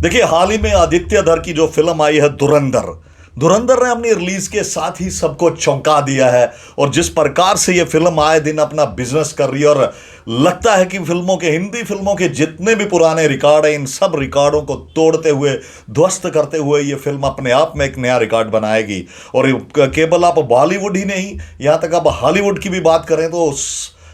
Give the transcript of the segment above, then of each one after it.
देखिए, हाल ही में आदित्य धर की जो फिल्म आई है धुरंधर, धुरंधर ने अपनी रिलीज के साथ ही सबको चौंका दिया है। और जिस प्रकार से ये फिल्म आए दिन अपना बिजनेस कर रही है, और लगता है कि हिंदी फिल्मों के जितने भी पुराने रिकॉर्ड हैं, इन सब रिकॉर्डों को तोड़ते हुए, ध्वस्त करते हुए ये फिल्म अपने आप में एक नया रिकॉर्ड बनाएगी। और केवल आप बॉलीवुड ही नहीं, यहाँ तक आप हॉलीवुड की भी बात करें तो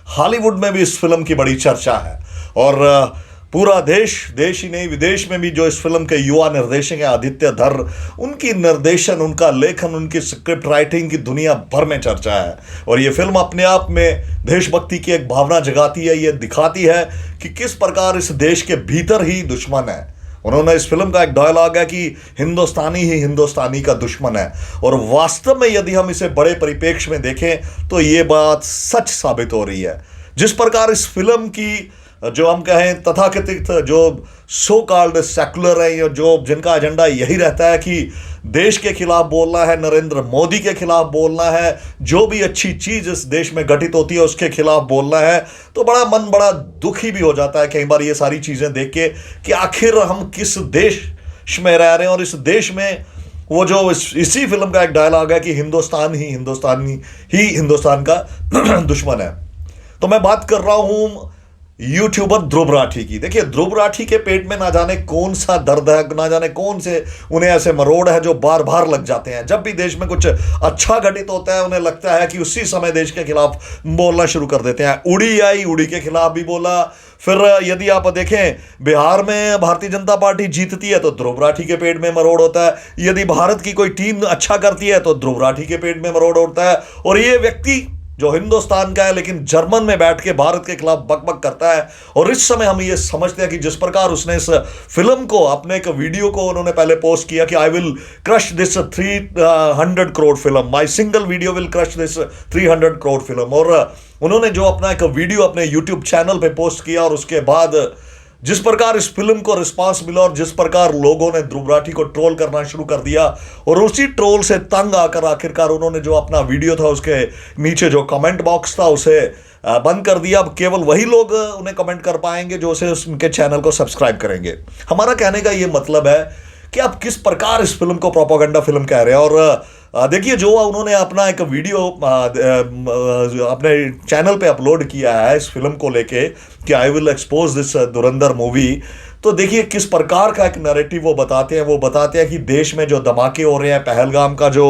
हॉलीवुड में भी इस फिल्म की बड़ी चर्चा है। और पूरा देश ही नहीं, विदेश में भी जो इस फिल्म के युवा निर्देशक हैं आदित्य धर, उनकी निर्देशन, उनका लेखन, उनकी स्क्रिप्ट राइटिंग की दुनिया भर में चर्चा है। और ये फिल्म अपने आप में देशभक्ति की एक भावना जगाती है। ये दिखाती है कि किस प्रकार इस देश के भीतर ही दुश्मन है। उन्होंने इस फिल्म का एक डायलॉग है कि हिंदुस्तानी ही हिंदुस्तानी का दुश्मन है। और वास्तव में यदि हम इसे बड़े परिप्रेक्ष्य में देखें तो ये बात सच साबित हो रही है। जिस प्रकार इस फिल्म की जो हम कहें तथाकथित जो सो कॉल्ड सेकुलर है, या जो जिनका एजेंडा यही रहता है कि देश के खिलाफ बोलना है, नरेंद्र मोदी के खिलाफ बोलना है, जो भी अच्छी चीज़ इस देश में घटित होती है उसके खिलाफ बोलना है, तो मन बड़ा दुखी भी हो जाता है कई बार ये सारी चीज़ें देख के कि आखिर हम किस देश में रह रहे हैं। और इस देश में वो जो इसी फिल्म का एक डायलॉग है कि हिंदुस्तान ही हिंदुस्तान का दुश्मन है। तो मैं बात कर रहा हूँ यूट्यूबर ध्रुव राठी की। देखिए, ध्रुव राठी के पेट में ना जाने कौन सा दर्द है, ना जाने कौन से उन्हें ऐसे मरोड़ है जो बार बार लग जाते हैं। जब भी देश में कुछ अच्छा घटित होता है, उन्हें लगता है कि उसी समय देश के खिलाफ बोलना शुरू कर देते हैं। उड़ी आई, उड़ी के खिलाफ भी बोला। फिर यदि आप देखें, बिहार में भारतीय जनता पार्टी जीतती है तो ध्रुव राठी के पेट में मरोड़ होता है। यदि भारत की कोई टीम अच्छा करती है तो ध्रुव राठी के पेट में मरोड़ होता है। और ये व्यक्ति जो हिंदुस्तान का है लेकिन जर्मन में बैठ के भारत के खिलाफ बकबक करता है। और इस समय हम ये समझते हैं कि जिस प्रकार उसने इस फिल्म को, अपने एक वीडियो को उन्होंने पहले पोस्ट किया कि I will crush this 300 crore film, my single video will crush this 300 crore film. और उन्होंने जो अपना एक वीडियो अपने यूट्यूब चैनल पे पोस्ट किया, और उसके बाद जिस प्रकार इस फिल्म को रिस्पांस मिला और जिस प्रकार लोगों ने ध्रुव राठी को ट्रोल करना शुरू कर दिया, और उसी ट्रोल से तंग आकर आखिरकार उन्होंने जो अपना वीडियो था उसके नीचे जो कमेंट बॉक्स था उसे बंद कर दिया। अब केवल वही लोग उन्हें कमेंट कर पाएंगे जो उसे उनके चैनल को सब्सक्राइब करेंगे। हमारा कहने का ये मतलब है कि आप किस प्रकार इस फिल्म को प्रोपेगेंडा फिल्म कह रहे हैं। और देखिए, जो उन्होंने अपना एक वीडियो अपने चैनल पे अपलोड किया है इस फिल्म को लेके कि I will expose this Dhurandhar movie, तो देखिए किस प्रकार का एक नैरेटिव वो बताते हैं। वो बताते हैं कि देश में जो धमाके हो रहे हैं, पहलगाम का जो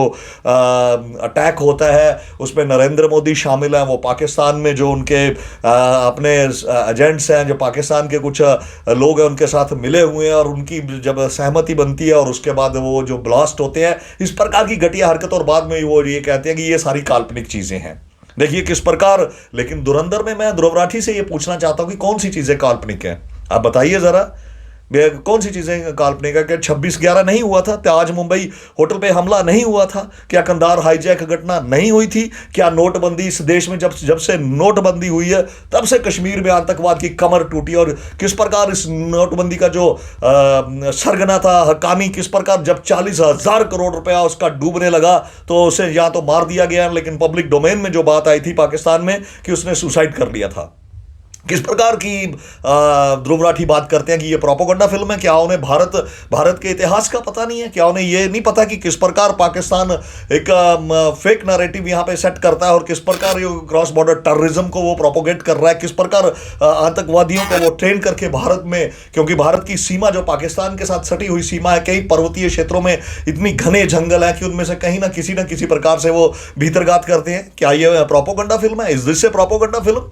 अटैक होता है उसमें नरेंद्र मोदी शामिल हैं। वो पाकिस्तान में जो उनके अपने एजेंट्स हैं, जो पाकिस्तान के कुछ लोग हैं, उनके साथ मिले हुए हैं, और उनकी जब सहमति बनती है और उसके बाद वो जो ब्लास्ट होते हैं, इस प्रकार की घटिया हरकत। और बाद में वो ये कहते हैं कि ये सारी काल्पनिक चीज़ें हैं। देखिए किस प्रकार। लेकिन धुरंधर में मैं ध्रुव राठी से ये पूछना चाहता हूँ कि कौन सी चीज़ें काल्पनिक हैं, आप बताइए ज़रा। कौन सी चीज़ें काल्पनिक है? क्या 26/11 नहीं हुआ था? क्या आज मुंबई होटल पे हमला नहीं हुआ था? क्या कंधार हाईजैक घटना नहीं हुई थी? क्या नोटबंदी इस देश में जब से नोटबंदी हुई है तब से कश्मीर में आतंकवाद की कमर टूटी? और किस प्रकार इस नोटबंदी का जो सरगना था हकानी, किस प्रकार जब 40,000 करोड़ रुपया उसका डूबने लगा तो उसे या तो मार दिया गया, लेकिन पब्लिक डोमेन में जो बात आई थी पाकिस्तान में कि उसने सुसाइड कर लिया था। किस प्रकार की ध्रुव राठी बात करते हैं कि ये प्रोपेगेंडा फिल्म है। क्या उन्हें भारत के इतिहास का पता नहीं है? क्या उन्हें ये नहीं पता कि किस प्रकार पाकिस्तान एक फेक नैरेटिव यहाँ पे सेट करता है, और किस प्रकार ये क्रॉस बॉर्डर टेररिज्म को वो प्रोपोगेट कर रहा है, किस प्रकार आतंकवादियों को वो ट्रेन करके भारत में, क्योंकि भारत की सीमा जो पाकिस्तान के साथ सटी हुई सीमा है, कई पर्वतीय क्षेत्रों में इतनी घने जंगल है कि उनमें से कहीं ना किसी प्रकार से वो भीतरघात करते हैं। क्या ये प्रोपेगेंडा फिल्म है? इस दिस से प्रोपेगेंडा फिल्म?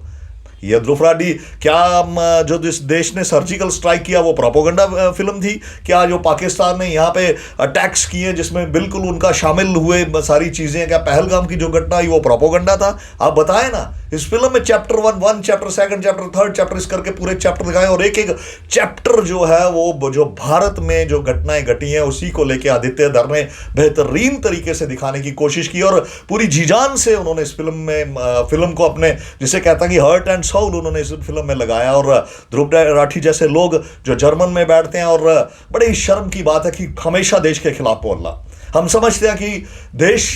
ये ध्रुव राठी, क्या जो इस देश ने सर्जिकल स्ट्राइक किया वो प्रोपेगेंडा फिल्म थी? क्या जो पाकिस्तान ने यहाँ पे अटैक्स किए जिसमें बिल्कुल उनका शामिल हुए सारी चीज़ें, क्या पहलगाम की जो घटना हुई वो प्रोपेगेंडा था? आप बताएं ना। इस फिल्म में चैप्टर 1, चैप्टर 2, चैप्टर 3 चैप्टर इस करके पूरे चैप्टर दिखाए, और एक एक चैप्टर जो है वो जो भारत में जो घटनाएं घटी हैं उसी को लेके आदित्य धर ने बेहतरीन तरीके से दिखाने की कोशिश की। और पूरी जीजान से उन्होंने इस फिल्म को अपने, जिसे कहता है कि हार्ट एंड सोल, उन्होंने इस फिल्म में लगाया। और ध्रुव राठी जैसे लोग जो जर्मन में बैठते हैं, और बड़ी शर्म की बात है कि हमेशा देश के खिलाफ बोलना। हम समझते हैं कि देश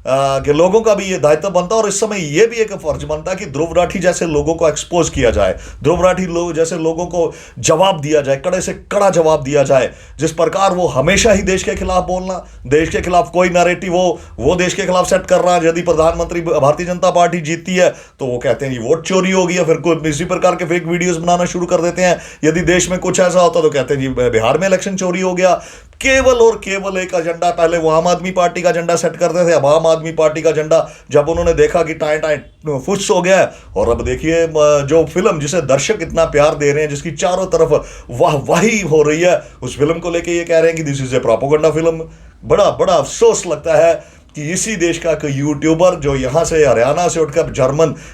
कि लोगों का भी ये दायित्व बनता है और इस समय ये भी एक फर्ज बनता है कि ध्रुव राठी जैसे लोगों को एक्सपोज किया जाए, ध्रुव राठी लोग जैसे लोगों को जवाब दिया जाए, कड़े से कड़ा जवाब दिया जाए। जिस प्रकार वो हमेशा ही देश के खिलाफ बोलना, देश के खिलाफ कोई नैरेटिव हो वो देश के खिलाफ सेट कर रहा है। यदि प्रधानमंत्री भारतीय जनता पार्टी जीतती है तो वो कहते हैं ये वोट चोरी हो गई है, फिर कोई इसी प्रकार के फेक वीडियोस बनाना शुरू कर देते हैं। यदि देश में कुछ ऐसा होता तो कहते हैं जी बिहार में इलेक्शन चोरी हो गया। केवल और केवल एक एजेंडा, पहले वो आम आदमी पार्टी का एजेंडा सेट करते थे, अब आम आदमी पार्टी का एजेंडा जब उन्होंने देखा कि टाइम टाइम फुस हो गया है, और अब देखिए जो फिल्म जिसे दर्शक इतना प्यार दे रहे हैं, जिसकी चारों तरफ वाहवाही हो रही है, उस फिल्म को लेके ये कह रहे हैं कि this is a propaganda film. बड़ा बड़ा अफसोस लगता है कि इसी देश का कोई यूट्यूबर जो यहाँ से हरियाणा से उठकर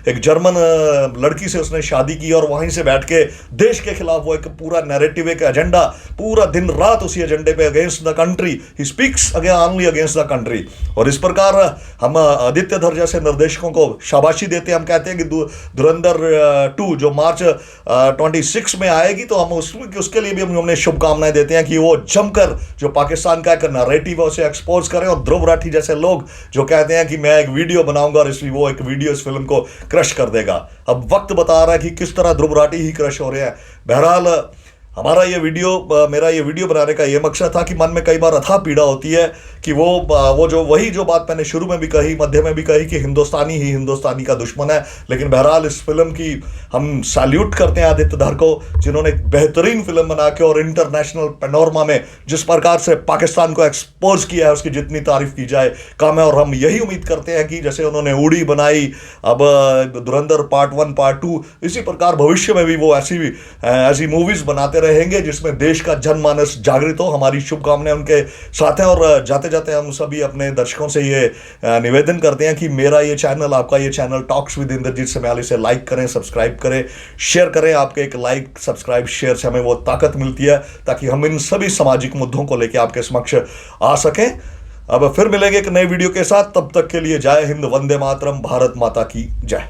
एक जर्मन लड़की से उसने शादी की और वहीं से बैठ के देश के खिलाफ वो एक पूरा नैरेटिव, एक एजेंडा, पूरा दिन रात उसी एजेंडे पे against the country, he speaks only against the country. और इस प्रकार हम आदित्य धर जैसे निर्देशकों को शाबाशी देते हैं। हम कहते हैं कि धुरंधर 2 जो मार्च 26 में आएगी, तो हम उसके लिए भी हमने शुभकामनाएं देते हैं कि वो जमकर जो पाकिस्तान का एक नैरेटिव है उसे एक्सपोज करें। और ध्रुव राठी जैसे लोग जो कहते हैं कि मैं एक वीडियो बनाऊंगा और इसलिए वो एक वीडियो इस फिल्म को क्रश कर देगा। अब वक्त बता रहा है कि किस तरह ध्रुव राठी ही क्रश हो रहे हैं। बहरहाल मेरा ये वीडियो बनाने का ये मकसद था कि मन में कई बार अथाह पीड़ा होती है कि वही जो बात मैंने शुरू में भी कही, मध्य में भी कही कि हिंदुस्तानी ही हिंदुस्तानी का दुश्मन है। लेकिन बहरहाल इस फिल्म की हम सैल्यूट करते हैं आदित्य धर को, जिन्होंने एक बेहतरीन फिल्म बना के और इंटरनेशनल पैनोरमा में जिस प्रकार से पाकिस्तान को एक्सपोज किया है उसकी जितनी तारीफ की जाए कम है। और हम यही उम्मीद करते हैं कि जैसे उन्होंने उड़ी बनाई, अब धुरंधर पार्ट 1 पार्ट 2, इसी प्रकार भविष्य में भी वो ऐसी मूवीज बनाते रहेंगे जिसमें देश का जनमानस जागृत हो। हमारी शुभकामनाएं उनके साथ हैं। और जाते जाते हम सभी अपने दर्शकों से ये निवेदन करते हैं कि मेरा ये चैनल, आपका ये चैनल टॉक्स विद इंद्रजीत समयाली से लाइक करें, सब्सक्राइब करें, शेयर करें। आपके एक लाइक, सब्सक्राइब, शेयर से हमें वो ताकत मिलती है ताकि हम इन सभी सामाजिक मुद्दों को लेकर आपके समक्ष आ सकें। अब फिर मिलेंगे एक नए वीडियो के साथ, तब तक के लिए जय हिंद, वंदे मातरम, भारत माता की जय।